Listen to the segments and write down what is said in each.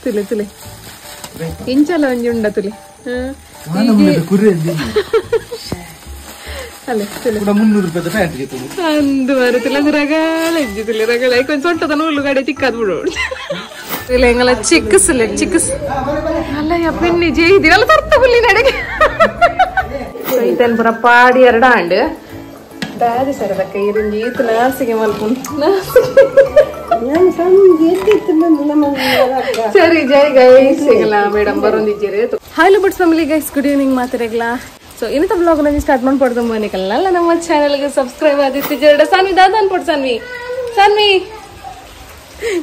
ತುಲೆ ತುಲೆ ಇಂಚಲ ಒಂಜಿ ಉಂಡ ತುಲೆ ಅಲ್ಲ ಅಂದು ಬರುತ್ತಿಲ್ಲ ಅದು ರಗಳ ಇದ್ದಿಲ್ಲ ರಗಳ ಕೊಂಚ ಸೊಂಟದ ನೂಲು ಗಾಡಿ ತಿಕ್ಕದ್ ಬಿಡು ಇಲ್ಲ ಹೆಂಗಲ್ಲ ಚಿಕ್ಕಸಲ್ಲ ಚಿಕ್ಕಸ್ ಅಲ್ಲ ಪೆನ್ನಿ ಜೇಯ್ದಿ ಅಲ್ಲ ತರ್ತ ಬುಲ್ಲಿ ನಡೆಗೆ ಇದನ್ ಪುರ ಪಾಡಿ ಎರಡ ಅಂಡ್ ದಾರಿ ಸರ್ ಅದಕ್ಕ ಇರಿಂಜಿ ಈತ ನಾಸಿಗೆ ಮಲ್ಕೊಂಡು ಸರಿ ಜೈ ಗೈಸ್ ಸಿಗಲ್ಲ ಮೇಡಮ್ ಬರೋಂದಿದ್ದೀರಿ ಹಾಯ್ ಬಟ್ಸ್ ಫ್ಯಾಮಿಲಿ ಗೈಸ್ ಗುಡ್ ಈವ್ನಿಂಗ್ ಮಾತಾಡಲ್ಲ ಸೊ ಇನ್ನತ ಬ್ಲಾಗ್ ನಲ್ಲಿ ಸ್ಟಾರ್ಟ್ ಮಾಡ್ಕೊಡ್ದು ಮನೆಕಲ್ಲ ನಮ್ಮ ಚಾನೆಲ್ಗೆ ಸಬ್ಸ್ಕ್ರೈಬ್ ಆದಿತ್ತು ಸಾನ್ವಿ ದಾದ ಅನ್ಕೊಡ್ ಸಾನ್ವಿ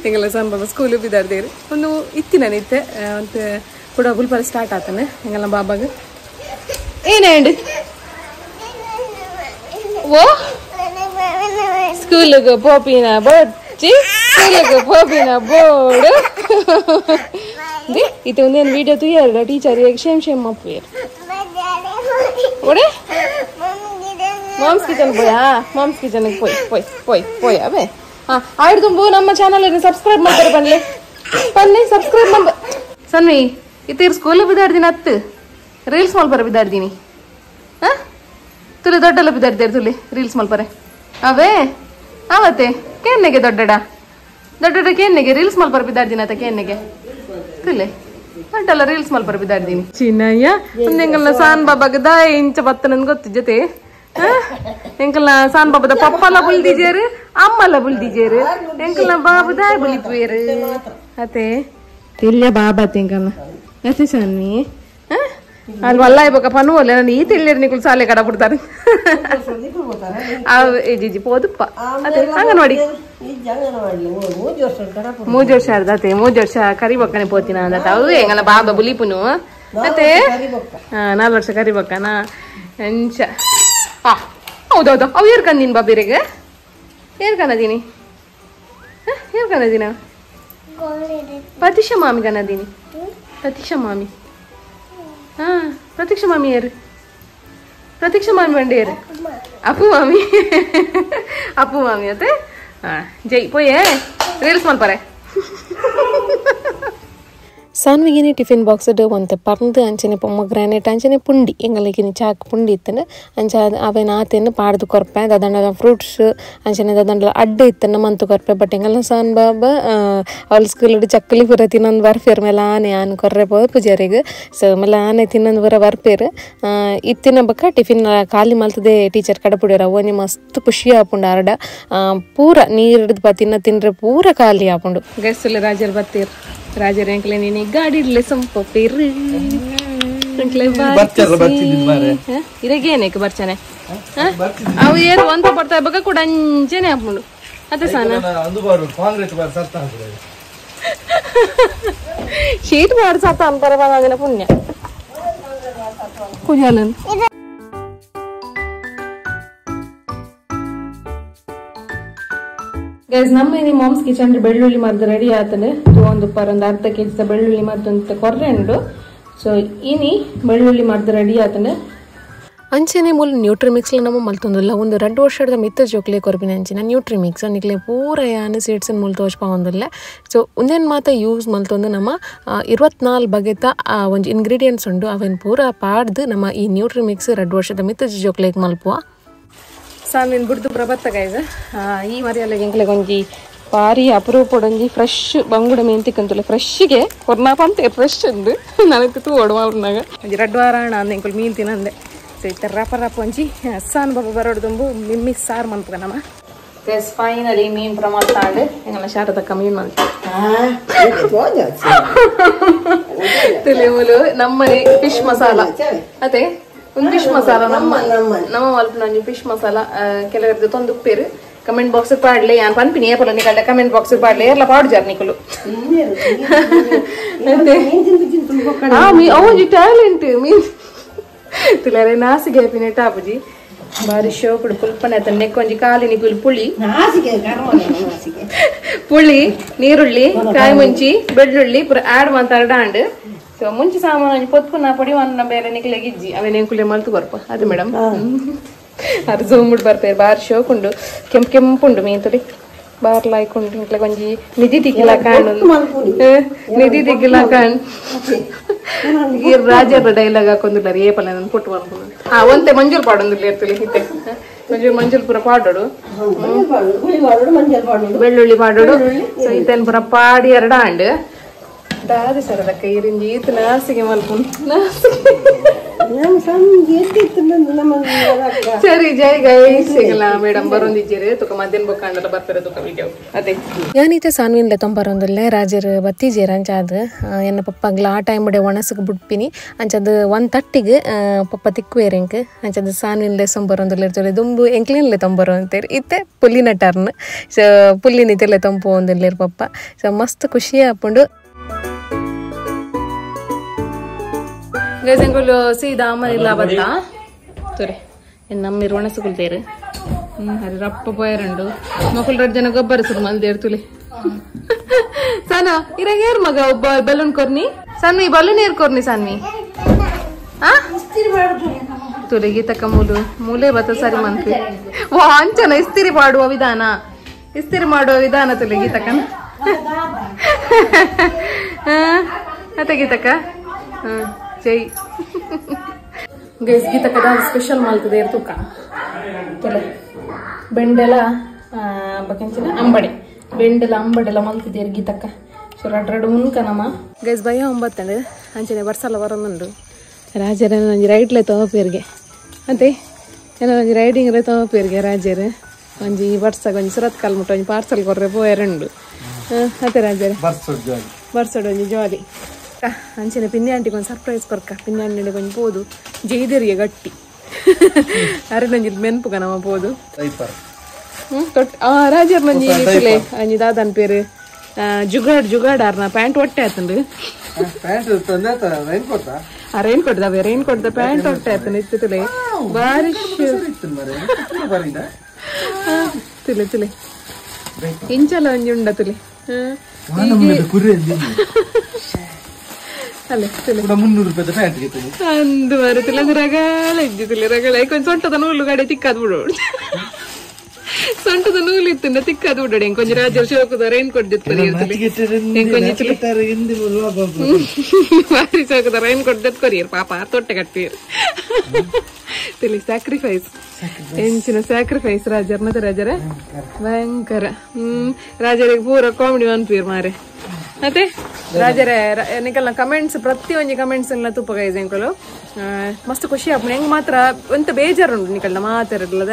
ಹಿಂಗೆಲ್ಲ ಸಾನ್ ಬಾಬಾ ಸ್ಕೂಲು ಬಿದ್ದಾಡ್ದೇರಿ ಒಂದು ಇತ್ತಿನ ನಿತ್ತೆ ಅಂತ ಕೂಡ ಗುಲ್ಪಲ್ ಸ್ಟಾರ್ಟ್ ಆತಾನೆ ಹಿಂಗೆಲ್ಲ ಬಾಬಾಗ ಏನೇಂಡ್ ಓ ಸ್ಕೂಲಿಗೆ ಪೋಪಿನ ಬಚ್ಚಿ ಸ್ಕೂಲಿಗೆ ಪೋಪಿನ ಬೋರ್ಡ್ ಇದು ಒಂದೇನು ವಿಡಿಯೋ ತುಯ್ಯಾರ ಟೀಚರ್ ಶೇಮ್ ಮಪ್ಪು ಒಡೆ ಮಾಮ್ಸ್ ಕಿಚನ್ ಮಾಮ್ಸ್ ಕಿಚನ್ಗೆ ಪೋಯ್ ಅವೇ ಆಯ್ತು ತುಂಬು ನಮ್ಮ ಚಾನಲ್ ಸಬ್ಸ್ಕ್ರೈಬ್ ಮಾಡ್ತಾರೆ ಬನ್ನಿ ಸಬ್ಸ್ಕ್ರೈಬ್ ಮಾಡ ಸನ್ವಿ ಇತ್ತೀರ್ ಸ್ಕೂಲ್ ಬಿದ್ದಾಡ್ದೀನಿ ಹತ್ತು ರೀಲ್ಸ್ ಮಲ್ಪರ ಬಿದ್ದಾಡ್ದೀನಿ ತುಲೆ ದೊಡ್ಡಲ್ಲ ಬಿದ್ದಾಡ್ದಾರೆ ತುಲೆ ರೀಲ್ಸ್ ಮಲ್ಪರೆ ಅವೇ ಅವತ್ತೆ ಕೇನ್ನೆಗೆ ದೊಡ್ಡಡ ಕೇನ್ನೆಗೆ ರೀಲ್ಸ್ ಮಲ್ಪರ ಬಿದ್ದಾಡ್ದೀನಿ ಆತ ಕೇನ್ನೆಗೆ ತುಲೆ ದೊಡ್ಡಲ್ಲ ರೀಲ್ಸ್ ಮಲ್ಪರ ಬಿದ್ದಾಡ್ದೀನಿ ಚಿನ್ನಯ್ಯ ಒಂದೆಂಗಲ್ಲ ಸಾನ್ ಬಾಬಾಗ ದ ಇಂಚ ಬತ್ತ ನನ್ ಗೊತ್ತಿದ್ದತೆ ಎಂಕಲ್ನ ಸಾನ್ ಬಾಬದ ಪಪ್ಪಲ ಬುಲ್ದಿಜೇರು ಅಮ್ಮಲ ಬುಲ್ದಿಜೇರು ಎಂಕಲ್ನ ಬಾಬುದ ಬುಲಿಪೇರು ಅತೆ ತಿಲ್ಯ ಬಾಬಾ ತೆಂಕಲ್ನ ಅತೆ ಸನ್ನಿ ಅಲ್ಲಿ ವಲ್ಲ ಇವಾಗ ಪನು ಅಲ್ಲ ನಾನು ಈ ತಿಳ್ಳಿರ್ ನಿಕುಲ್ ಸಾಲೆ ಕಡ ಬಿಡ್ತಾರೆ ಜಿಜಿ ಪೋದಪ್ಪ ಅದೇ ಅಂಗನವಾಡಿ 3 ವರ್ಷ ಅರ್ಧತೆ 3 ವರ್ಷ ಕರಿಬಕ್ಕನೆ ಪೋತಿನ ಅಂದತ ಅವು ಎಂಗಲ್ಲ ಬಾಬಾ ಬುಲಿಪುನು ಅತೆ 4 ವರ್ಷ ಕರಿಬಕ್ಕನ ಎಂಚ ಹೌದೌದು ಅವು ಏರ್ಕಂದಿನ ಬಾಬಿರಿಗೆ ಏರ್ಕನದೀನಿ ಪ್ರತೀಕ್ಷಾ ಮಾಮಿ ಕನ್ನದೀನಿ ಪ್ರತೀಕ್ಷಾ ಮಾಮಿ ಪ್ರತೀಕ್ಷಾ ಮಾಮಿ ಯಾರು ಪ್ರತೀಕ್ಷಾ ಮಾಮಿ ಬಂಡೆ ಯಾರು ಅಪ್ಪು ಮಾಮಿ ಅತ್ತೆ ಜೈ ಪೋಯೇ ರೀಲ್ಸ್ ಮಲ್ಪರೆ ಸಾನ್ವಿಗಿನಿ ಟಿಫಿನ್ ಬಾಕ್ಸ್ ಒಂದು ಪರ್ದು ಅಂಚನೆ ಪೊಮ್ಮಗ್ರಾನೇಟ್ ಅಂಚನೆ ಪುಂಡಿ ಎಂಗಲಿಗಿನಿ ಚಾಕ್ ಪುಂಡಿ ಇತ್ತನ ಅಂಚ ಅವೇನು ಆತೇನು ಪಾಡ್ದು ಕೊರ್ಪೆ ದದಂಡ ಫ್ರೂಟ್ಸ್ ಅಂಚನೆ ದದಂಡ ಅಡ್ಡ ಇತ್ತನ ಮಂತು ಕೊರ್ಪೆ ಬಟ್ ಎಂಗಲ್ಲ ಸಾನ್ ಬಾಬಾ ಅವಳ ಸ್ಕೂಲ್ ಚಕ್ಕಲಿ ಪೂರ ತಿನ್ನೊಂದು ಬರ್ಫೇರ್ ಮೇಲೆ ಆನೆ ಕೊರ್ರೆ ಪೋದು ಪೂಜಾರಿಗೆ ಸೊ ಮೇಲೆ ಆನೆ ತಿನ್ನೊಂದು ಪೂರ ಬರ್ಪೇರು ಇತ್ತಿನ ಬಕ್ಕ ಟಿಫಿನ್ ಖಾಲಿ ಮಲ್ತದೆ ಟೀಚರ್ ಕಡೆ ಪುಡಿಯೋರು ಅವನಿ ಮಸ್ತ್ ಖುಷಿ ಆಪುಂಡು ಅರ್ಡ ಪೂರ ನೀರು ಹಿಡಿದು ತಿನ್ರೆ ಪೂರ ಖಾಲಿ ಆಪುಂಡು ಗೆಸ್ಸಲ್ಲಿ ರಾಜರು ಬತ್ತೀರು ರಾಜರ ಎಂಕ್ಲೆ ನೀನು ಗಾಡಿ ಇಡ್ಲೆ ಸಂಪ ಪೇರು ಇರಗೇನಕ್ಕೆ ಬರ್ಚಾನೆ ಅವು ಏನು ಒಂದು ಬರ್ತಾ ಇವಾಗ ಕೂಡ ಅಂಚೆನೆ ಹಾಕೊಂಡು ಅದೇ ಸಾನ ಶೀಟ್ ಮಾಡಿ ಸಾತ ಅಂತಾರೆ ಬಾಗಿನ ಪುಣ್ಯ ಕುಜಾಲನ್ ಗೈಸ್ ನಮ್ಮ ಮಾಮ್ಸ್ ಕಿಚನ್ ಬೆಳ್ಳುಳ್ಳಿ ಮರ್ದು ರೆಡಿ ಆತನೆ ಒಂದು ಅರ್ಧ ಕೆಜಿ ಬೆಳ್ಳುಳ್ಳಿ ಮರ್ದು ಅಂತ ಕೊರ್ರೆ ಉಂಡು ಸೊ ಇನಿ ಬೆಳ್ಳುಳ್ಳಿ ಮರ್ದು ರೆಡಿ ಆತನೆ ಅಂಚನೆ ಮೂಲ ನ್ಯೂಟ್ರಿಮಿಕ್ಸ್ಲ ನಮ್ಮ ಮಲ್ತೊಂದಿಲ್ಲ ಒಂದು 2 ವರ್ಷದ ಮಿತ್ತ ಜೋಕ್ಲೆ ಕೊರ್ಬಿನ ಅಂಚಿನ ನ್ಯೂಟ್ರಿಮಿಕ್ಸ್ ನಿಕ್ಲೆ ಪೂರ ಯಾನು ಸೀಡ್ಸನ್ ಮೂಲ ತೋಚ್ಕೊಂದಿಲ್ಲ ಸೊ ಒಂದೇನು ಮಾತ ಯೂಸ್ ಮಲ್ತೊಂದು ನಮ್ಮ 24 ಬಗೆತ ಒಂದು ಇಂಗ್ರೀಡಿಯೆಂಟ್ಸ್ ಉಂಡು ಅವೇನು ಪೂರ ಪಾಡ್ದು ನಮ್ಮ ಈ ನ್ಯೂಟ್ರಿಮಿಕ್ಸ್ 2 ವರ್ಷದ ಮಿತ್ತ ಜೋಕ್ಲೆಗೆ ಮಲ್ಪುವ ಸಾನ್ವಿನ ಬಿಡ್ದು ಪ್ರಬತ್ತ ಗೈಸ್ ಈ ಮರಿಯಲ್ಲ ಎಂಕ್ಲೆಗೆ ಒಂಜಿ ಪಾರಿ ಅಪರೂಪಡೊಂಜಿ ಫ್ರೆಶ್ ಬಂಗುಡ ಮೆಂತಿಕ್ಕಂತಲ್ಲ ಫ್ರೆಶ್ಗೆ ಕೊರ್ನಾ ಪಂತೆ ಫ್ರೆಶ್ ಅಂದು ನನಗೆ ತೂ ಒಡವಾರ್ನಾಗ ಒಂಜಿ 2 ವಾರ ನಾನು ಎಂಕಲ್ ಮೀನು ತಿನ್ನಂದೆ ಸೊ ಇತ್ತ ರಪ್ಪ ಒಂಜಿ ಸಾನ್ ಬಾಬಾ ಬರೋಡು ತುಂಬು ಮಿಮ್ಮಿ ಸಾರು ಮಲ್ಪಗ ನಮ್ಮ ಗೈಸ್ ಫೈನಲಿ ಮೀನು ಪ್ರಮಾಣ ತಾಂಡು ಎಂಗಲ್ಲ ಶಾರದಕ್ಕ ಮೀನು ಮಲ್ತ ತಿಳಿಮುಲು ನಮ್ಮನೆ ಫಿಶ್ ಮಸಾಲ ಅದೇ ಒಂದು ಫಿಶ್ ಮಸಾಲ ನಮ್ಮ ಮಲ್ಪನ ಫಿಶ್ ಮಸಾಲ ಕೆಲವರದ್ದು ತೊಂದು ಉಪ್ಪೇರು ಕಮೆಂಟ್ ಬಾಕ್ಸ್ ಪಾಡ್ಲೆ ಯಾನ್ ಪನ್ಪಿನಿ ಏಪಲ ನಿಕಲ್ಡ ಕಮೆಂಟ್ ಬಾಕ್ಸ್ ಪಾಡ್ಲೆ ಎಲ್ಲ ಪಾಡು ಜಾರ್ ನಿಕಲು ಅವಜಿ ಟ್ಯಾಲೆಂಟ್ ಮೀನ್ ತುಲಾರೆ ನಾಸಿಗೆ ಹಾಪಿನ ಟಾಪುಜಿ ಬಾರಿ ಶೋಕುಡು ಕುಲ್ಪನೆ ಆತ ನೆಕ್ಕೊಂಜಿ ಕಾಲಿ ನಿಕುಲ್ ಪುಳಿ ನೀರುಳ್ಳಿ ಕಾಯಿ ಮುಂಚಿ ಬೆಳ್ಳುಳ್ಳಿ ಪುರ ಆಡ್ ಮಾತಾಡ ಅಂಡ್ ಸೊ ಮುಂಚೆ ಸಾಮಾನು ಪೊತ್ಪುನ ಪೊಡಿ ಒಂದು ಬೇರೆ ನಿಕ್ಲೆ ಗಿಜ್ಜಿ ಅವೇನು ಕುಲೆ ಮಲ್ತು ಬರ್ಪ ಅದು ಮೇಡಮ್ ಅದು ಜೂಮ್ಬಿಟ್ಟು ಬರ್ತಾರೆ ಬಾರಿ ಶೋಕುಂಡು ಕೆಂಪುಂಡು ಮೀನು ತುಳಿ ಬಾರ್ಲ ಆಯ್ಕೊಂಡು ಇಂಕ್ಲೆ ಕೊಂಜಿ ನಿಧಿ ದಿಗಿಲ ಕಾಣು ನಿಧಿ ದಿಗಿಲ ಕಾಣ್ ಈ ರಾಜರ ಡೈಲಾಗ್ ಹಾಕೊಂದಿಲ್ಲ ಏಪಲ್ಲ ನಾನು ಪುಟ್ಟು ಮಾಡ್ಕೊಂಡು ಒಂತೆ ಮಂಜೂರು ಪಾಡೊಂದಿಲ್ಲ ಇರ್ತಲಿ ಹಿತ್ತೆ ಮಂಜೂರು ಪೂರ ಪಾಡೋಡು ಬೆಳ್ಳುಳ್ಳಿ ಪಾಡೋಡು ಸೊ ಇತ್ತೇನು ಪೂರ ಪಾಡಿ ಎರಡ ಅಂಡ್ ದಾದಿ ಸರ್ ಅದಕ್ಕೆ ಇರಿಂಜಿ ಈತ ನಾಸಿಗೆ ಮಲ್ಕೊಂಡು ಸರಿ ಜೈ ಗೈಸ್ ಸಿಗಲ್ಲ ಮೇಡಮ್ ಬರೋಂದಿದ್ದೀರಿ ತುಕ ಮಧ್ಯಾಹ್ನ ಬೊಕ್ಕಂಡಲ್ಲ ಬರ್ತಾರೆ ತುಕ ವಿಡಿಯೋ ಅದೇ ഞാനീത്തെ സാൻവിനിലെ ತೊಂಬರೊಂದಿಲ್ಲ ರಾಜರು ಬತ್ತಿಜೇರ ಅಂಚಾದ ಎನ್ನ ಪಪ್ಪಗ್ಲ ಆ ಟೈಮ್ ಬಡೆ ಒಣಸಕ್ಕೆ ಬಿಡ್ಪಿನಿ ಅಂಚದು 1:30ಗೆ ಪಪ್ಪ ತಿಕ್ಕುವೇರೆಂಕ್ ಅಂಚದು ಸಾನ್ವಿನಿಲೆ ಸೊಂಬರೊಂದಿಲ್ಲ ಇರ್ತದೆ ದುಂಬು ಎಂಕ್ಲಿನಲೆ ತೊಂಬರೋ ಅಂತೇರಿ ಇತ್ತೆ ಪುಲ್ಲಿನ ಟರ್ನ್ ಸೊ ಪುಲ್ಲಿನಿತೆಲೆ ತೊಂಪು ಒಂದಿಲ್ಲ ಪಪ್ಪ ಸೊ ಮಸ್ತ್ ಖುಷಿ ಆಪುಂಡು ಗೈಸಂಗುಲು ಸೀದಾ ಅಮ್ಮನಿಲ್ಲ ಬತ್ತ ತೋರಿ ನಮ್ಮಿರು ಒಣಸುಗುಲ್ತೇರು ಅದು ರಪ್ಪ ಪೋಯರಂಡು ಮಕ್ಕಳು 2 ಜನ ಗೊಬ್ಬರ ಸುರು ಮಲ್ದೇರು ತುಲಿ ಸಾನ ಇರಾಗ ಏರ್ ಮಗ ಒಬ್ಬ ಬಲೂನ್ ಕೊರ್ನಿ ಸನ್ವಿ ಬಲೂನ್ ಏರ್ ಕೊರ್ನಿ ಸನ್ವಿ ತುಲಿ ಗೀತಕ್ಕ ಮೂಲೆ ಬತ್ತ ಸರಿ ಮಂತ್ರಿ ಓ ಅಂಚನ ಇಸ್ತಿರಿ ಮಾಡುವ ವಿಧಾನ ತುಲಿ ಗೀತಕ್ಕನ ಮತ್ತೆ ಗೀತಕ್ಕ ಜೈ ಗೈಸ್ ಗೀತಕ್ಕ ಸ್ಪೆಷಲ್ ಮಾಲ್ತದೆ ತೂಕ ತೊಲೆ ಬೆಂಡೆಲ ಬಕೆಂಚಿನ ಅಂಬಡೆ ಬೆಂಡೆಲ ಅಂಬಡೆಲ್ಲ ಮಲ್ತಿದ್ದೇರು ಗೀತಕ್ಕ ಸೊ ರಡ್ರಡು ಮುನ್ಕನಮ್ಮ ಗೈಸ್ ಭಯ 9 ಅಂಚನೆ ಬರ್ಸಲ್ಲ ಬರೋನುಂಡು ರಾಜರ ನಂಜಿ ರೈಟ್ಲೆ ತಗೋಪೇರಿಗೆ ಮತ್ತೆ ಏನೋ ಒಂಜಿ ರೈಡಿಂಗ್ ರೇ ತಗೋಪೇರಿಗೆ ರಾಜರು ಒಂಜಿ ಬರ್ಸಾಗ ಒಂಜಿ ಸುರತ್ ಕಾಲ್ ಮುಟ್ಟ ಒಂಜಿ ಪಾರ್ಸಲ್ ಕೊರ್ರೆ ಪೋಯರಂಡು ಮತ್ತೆ ರಾಜರ ಬರ್ಸೋಡು ಒಂಜಿ ಜಾಲಿ ಅಂಚಿನ ಪಿನ್ನಿ ಆಂಟಿಗೆ ಒಂದು ಸರ್ಪ್ರೈಸ್ ಕೊರ್ಕ ಪಿನ್ನಿ ಆಂಟಿಗೆ ಒಂದು ಪೋದು ಜೈದರಿಗೆ ಗಟ್ಟಿ ಅರೆ ನಂಜಿ ಮೆನ್ಪುಗ ನಮ್ಮ ಪೋದು ರಾಜರ್ ನಂಜಿ ಅಂಜಿ ದಾದನ್ ಪೇರು ಜುಗಾಡ್ ಆರ್ನ ಪ್ಯಾಂಟ್ ಹೊಟ್ಟೆ ಆತಂದು ರೈನ್ ಕೋಟ್ ದವೆ ರೈನ್ ಕೋಟ್ ದ ಪ್ಯಾಂಟ್ ಹೊಟ್ಟೆ ಆತನ ಇತ್ತಲೆ ಬಾರಿ ತುಲೆ ಇಂಚಲ ಒಂಜಿ ಉಂಡ ತುಲೆ ಅಂದು ಬರುತ್ತಿಲ್ಲ ಅದು ರಗಾಳ ಇದ್ದಿತ್ತಿಲ್ಲ ರಗಾಳ ಕೊಂಚ ಸೊಂಟದ ನೂಲು ಗಾಡಿ ತಿಕ್ಕಾದ್ ಬಿಡು ಸೊಂಟದ ನೂಲು ಇತ್ತು ತಿಕ್ಕಾದ್ ಬಿಡೋಡಿ ಕೊಂಚ ರಾಜ ಶೋಕದ ರೈನ್ ಕೊಡ್ದಿತ್ತು ಬಾರಿ ಶೋಕದ ರೈನ್ ಕೊಡ್ದತ್ ಕೊರಿಯರ್ ಪಾಪ ತೊಟ್ಟೆ ಕಟ್ತೀರ್ ತಿಳಿ ಸ್ಯಾಕ್ರಿಫೈಸ್ ಎಂಚಿನ ಸ್ಯಾಕ್ರಿಫೈಸ್ ರಾಜರ್ ಮತ್ತೆ ರಾಜರ ಭಯಂಕರ ರಾಜರಿಗೆ ಪೂರ ಕಾಮಿಡಿ ಅನ್ಪೀರ್ ಮಾರೆ ಮತ್ತೆ ರಾಜರ ನಿಕಲ್ನ ಕಮೆಂಟ್ಸ್ ಪ್ರತಿಯೊಂದು ಕಮೆಂಟ್ಸ್ ಎಲ್ಲ ತುಪ್ಪ ಗೈಸ್ ಎಂಕಲು ಮಸ್ತ್ ಖುಷಿ ಆಪುಂಡು ಹೆಂಗ್ ಮಾತ್ರ ಎಂತ ಬೇಜಾರುಂಡು ನಿಕಲ್ನ ಮಾತಾಡಲ್ಲ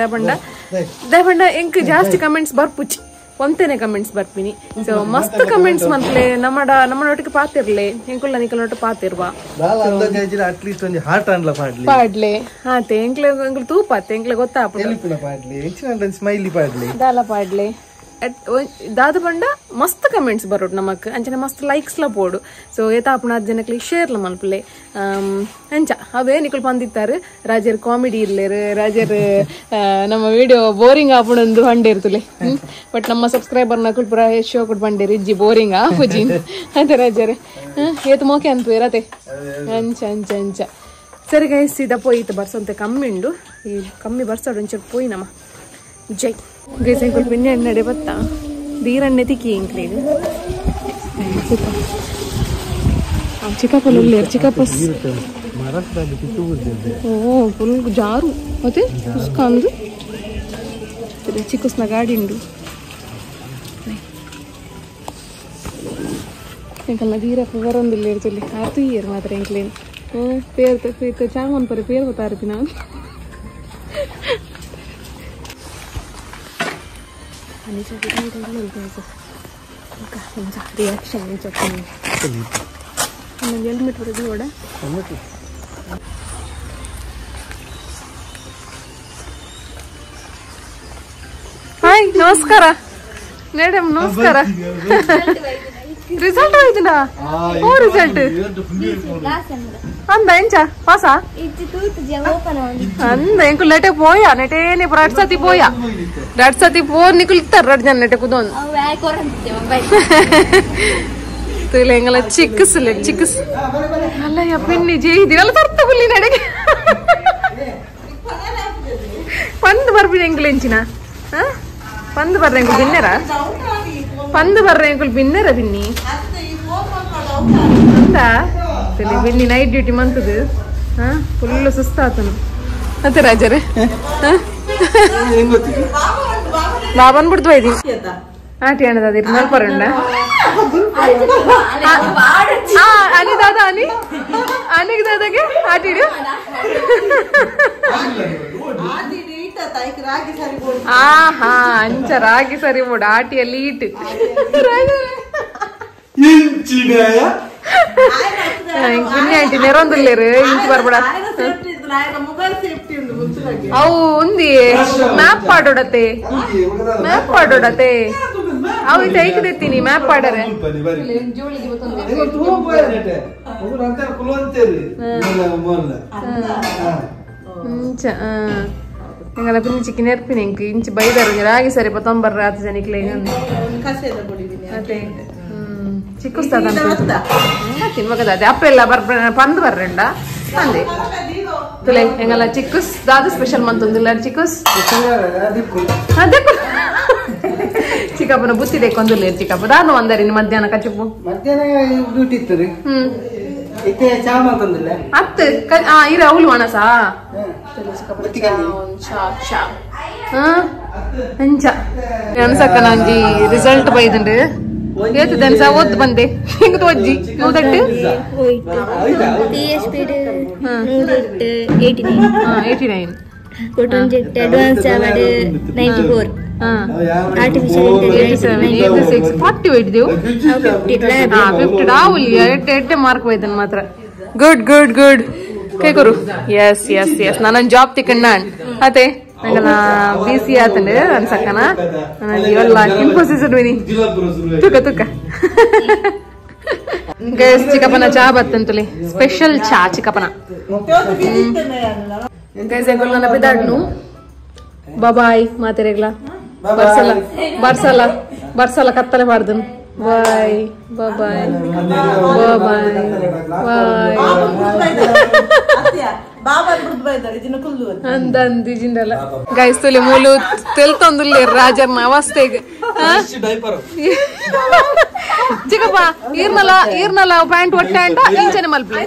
ದಯಪಂಡ ಎಂಕ್ ಜಾಸ್ತಿ ಕಮೆಂಟ್ಸ್ ಬರ್ಪುಚ್ಚಿ ಒಂತೇನೆ ಕಮೆಂಟ್ಸ್ ಬರ್ಪಿನಿ ಸೊ ಮಸ್ತ್ ಕಮೆಂಟ್ಸ್ ಮಂತ್ಲೆ ನಮ್ಮನೊಟ್ಟಿಗೆ ಪಾತಿರ್ಲೆ ಎಂಕುಲ್ಲ ನಿಕಲ್ನೊಟ್ಟು ಪಾತಿರ್ವಾ ಪಾಡ್ಲೆ ಹಾತೆ ಎಂಕ್ಲೆ ತೂಪಾತೆ ಎಂಕ್ಲೆ ಗೊತ್ತಾಪುಂಡು ದಾಲ ಪಾಡ್ಲೆ ದಾದ ಪಂಡ ಮಸ್ತ್ ಕಮೆಂಟ್ಸ್ ಬರೋಡು ನಮಕ್ ಅಂಚನೆ ಮಸ್ತ್ ಲೈಕ್ಸ್ ಲ ಪೋಡು ಸೊ ಏತಾಪುಣ 10 ಜನಕ್ಕೆ ಶೇರ್ಲ ಮಲ್ಪಲೆ ಅಂಚ ಅವೇ ನಿಕಲ್ ಬಂದಿತ್ತಾರೆ ರಾಜರ್ ಕಾಮಿಡಿ ಇರ್ಲೇರು ರಾಜರ್ ನಮ್ಮ ವಿಡಿಯೋ ಬೋರಿಂಗ್ ಆಪುಣಂದು ಹಂಡೆ ಇರ್ತಲೆ ಬಟ್ ನಮ್ಮ ಸಬ್ಸ್ಕ್ರೈಬರ್ ನ ಕುಲ್ಪುರ ಶೋ ಕೊಟ್ಟು ಬಂಡೇರಿ ಇಜ್ಜಿ ಬೋರಿಂಗ್ ಆಪುಜಿ ಅದೇ ರಾಜರೇ ಏತ್ ಮೋಕೆ ಅನ್ಪೇರತೆ ಅಂಚ ಅಂಚ ಅಂಚ ಸರಿ ಗೈಸ್ ಸೀದಾ ಪೋಯಿತು ಬರ್ಸಂತೆ ಕಮ್ಮಿ ಉಂಡು ಈ ಕಮ್ಮಿ ಬರ್ಸೋಡು ಒಂಚೂರು ಪೋಯಿ ನಮ್ಮ ಜೈ ಗೈಸ್ ಎಂಕುಲು ಪಿನ್ನೆ ಎಣ್ಣೆ ಬತ್ತ ದೀರಣ್ಣೆ ತಿಕ್ಕಿ ಎಂಕ್ಲಿಗೆ ಚಿಕ್ಕಪ್ಪಲ್ಲಿ ಉಳ್ಳೇರು ಚಿಕ್ಕಪ್ಪಸ್ ಓ ಫುಲ್ ಜಾರು ಮತ್ತೆ ಉಸ್ಕಂದು ಚಿಕ್ಕಸ್ನ ಗಾಡಿ ಉಂಡು ಎಂಕಲ್ನ ದೀರಪ್ಪ ಬರೋಂದಿಲ್ಲ ಇರ್ತಲ್ಲಿ ಆರ್ತು ಇಯರ್ ಮಾತ್ರ ಎಂಕ್ಲೇನು ಪೇರ್ ಚಾಮನ್ ಪರಿ ಪೇರ್ ಗೊತ್ತಾರ್ತಿ ನಾನು ರಿಯಾಕ್ಷನ್ ಹೆಲ್ಮೆಟ್ ಬರೋದು ಕೂಡ ಹಾಯ್ ನಮಸ್ಕಾರ ಮೇಡಮ್ ನಮಸ್ಕಾರ ರಿಸಲ್ಟ್ ಆಯ್ತಿಲ್ಲ ಓ ರಿಸಲ್ಟ್ ಅಂದ ಎಂಚ ಪಾಸ ಅಂದ ಎಂಕು ನೆಟೆ ಪೋಯ ನೆಟೇನೆ ಪುರ 2 ಸತಿ ಪೋಯ 2 ಸತಿ ಪೋ ನಿಕುಲ್ ಇತ್ತರ 2 ಜನ ನೆಟೆ ಕುದೊಂದು ತುಲ ಎಂಗಲ ಚಿಕ್ಕಸ್ಲೆ ಚಿಕ್ಕಸ್ ಅಲ್ಲ ಯಪ್ಪಿನ್ನಿ ಜೈ ದಿನಲ್ಲ ತರ್ತ ಬುಲ್ಲಿ ನಡೆಗೆ ಒಂದು ಬರ್ಬಿಡಿ ಎಂಗ್ಲ ಎಂಚಿನ पंद ಬರ್ರೆ ಅಂಕಲ್ ಬಿನ್ನರ पंद ಬರ್ರೆ ಅಂಕಲ್ ಬಿನ್ನರ ಬಿನ್ನಿ ಅಂದಾ ತಲೆ ಬಿನ್ನಿ ನೈಟ್ ಡ್ಯೂಟಿ ಮಂತದು ಹಾ ಫುಲ್ ಸುಸ್ತಾತನು ಮತ್ತೆ ರಾಜರೇ ಬಾಬನ್ ಬಿಡ್ತು ಬೈದಿ ಆಟಿ ಅಣ್ಣದ ಮಲ್ಪರಂಡ ani दादा ani ani दादाಗೆ ಆಟಿಡು ಆಹಾ ಅಂಚ ರಾಗಿ ಸರಿ ಬೋಡ ಆಟಿಯಲ್ಲಿ ಈಟ್ ಕುನ್ನಿ ಆಂಟಿ ನೆರೊಂದುಲ್ಲೇರು ಇಂಚಿ ಬರ್ಬೇಡ ಅವು ಉಂದಿ ಮ್ಯಾಪ್ ಪಾಡೋಡತೆ ಅವು ಇದು ಐಕದೆತ್ತೀನಿ ಮ್ಯಾಪ್ ಪಾಡರೆ ಎಂಗಲ ಪಿಂಚಿಕ್ಕೆ ನೆರ್ಪಿನಿ ಎಂಕ್ ಇಂಚಿ ಬೈದಾರು ರಾಗಿ ಸರಿ ಪತ್ತೊಂಬರ್ರ ಆತ ಜನಿಕ್ಲೆ ಅದೇ ಚಿಕ್ಕುಸ್ತಾದ ತಿನ್ಮಗದ ಅದೇ ಅಪ್ಪ ಎಲ್ಲ ಪಂದ್ ಬರ್ರೆಂಡ ಅಂದೆ ತುಲೆ ಎಂಗಲ ಚಿಕ್ಕುಸ್ ದಾದ ಸ್ಪೆಷಲ್ ಮಂತೊಂದಿಲ್ಲ ಚಿಕ್ಕುಸ್ ಅದೇ ಚಿಕ್ಕಪ್ಪನ ಬುತ್ತಿ ದೇಕೊಂದುಲ್ಲ ಚಿಕ್ಕಪ್ಪ ದಾನು ಒಂದರಿ ಮಧ್ಯಾಹ್ನ ಕಚಿಪ್ಪು ಡ್ಯೂಟಿ ಇತ್ತು ಅತ್ತ ಇರ ಅವಳು ಮನಸ ಅಂಚ ಅನ್ಸಕ್ಕ ನಂಜಿ ರಿಸಲ್ಟ್ ಬೈದಂಡು ಏತು ದನ್ಸ ಓದ್ ಬಂದೆ ಹೆಂಗ್ ತೋಜ್ಜಿ ನೋದಟ್ಟು 89 ಅಡ್ವಾನ್ಸ್ ಅವಡ್ 94 ಆರ್ಟಿಫಿಷಿಯಲ್ ಇಂಟೆಲಿಜೆನ್ಸ್ 48 ದೇವು 50 ರಾಹುಲ್ ಎಟ್ಟೆ ಮಾರ್ಕ್ ಬೈದನ್ ಮಾತ್ರ ಗುಡ್ ಗುಡ್ ಗುಡ್ ಕೈ ಕೊರು ಎಸ್ ಎಸ್ ಎಸ್ ನಾನು ಜಾಬ್ ತಿಕ್ಕಣ್ಣ ಅತೆ ನಂಗನ ಬಿಸಿ ಆತಂಡೆ ಅನ್ಸಕ್ಕನ ನನಗೆ ಇವೆಲ್ಲ ಇನ್ಫೋಸಿಸ್ ಇಡ್ವಿನಿ ತುಕ ಗೈಸ್ ಚಿಕ್ಕಪ್ಪನ ಚಾ ಬತ್ತಂತುಲಿ ಸ್ಪೆಷಲ್ ಚಾ ಚಿಕ್ಕಪ್ಪನ ಗೈಸ್ ಎಂಗೊಲ್ ನನ್ನ ಬಿದಾಡ್ನು ಬಾಯ್ ಮಾತೆರೆಗ್ಲ ಬರ್ಸಲ ಕತ್ತಲೆ ಮಾಡ್ದನು ಬಾಯ್ ಬಾಯ್ ಅಂದಂದಿಜಿಂಡಲ್ಲ ಗೈಸ್ ತುಲಿ ಮೂಲು ತೆಲ್ತೊಂದುಲ್ಲೆ ರಾಜರ್ನ ಅವಸ್ಥೆಗೆ ಚಿಕ್ಕಪ್ಪ ಈರ್ನಲ ಪ್ಯಾಂಟ್ ಹೊಟ್ಟೆ ಅಂಟ ಇಂಚನೆ ಮಲ್ಪಲೆ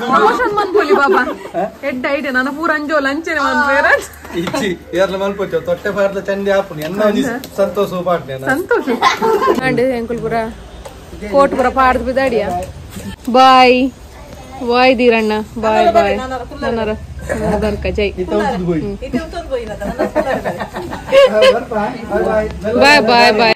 ಪ್ರಮೋಷನ್ ಮನ್ಪೊಲಿ ಬಾಬಾ ಎಡ್ಡ ಐಡೆ ನನ್ನ ಪೂರ ಅಂಜೋಲ್ ಅಂಚನೆ ಮನ್ಪೇರ ಸಂತೋಷ ಅಂಕುಲ್ ಪುರ ಕೋಟ್ ಪುರ ಪಾಡ್ದು ಬಿದ್ದಾಡಿಯಾ ಬಾಯ್ ಬಾಯ್ ದೀರಣ್ಣ ಬಾಯ್ ಬಾಯ್ ನನ್ನರ ಜೈ ಬಾಯ್ ಬಾಯ್ ಬಾಯ್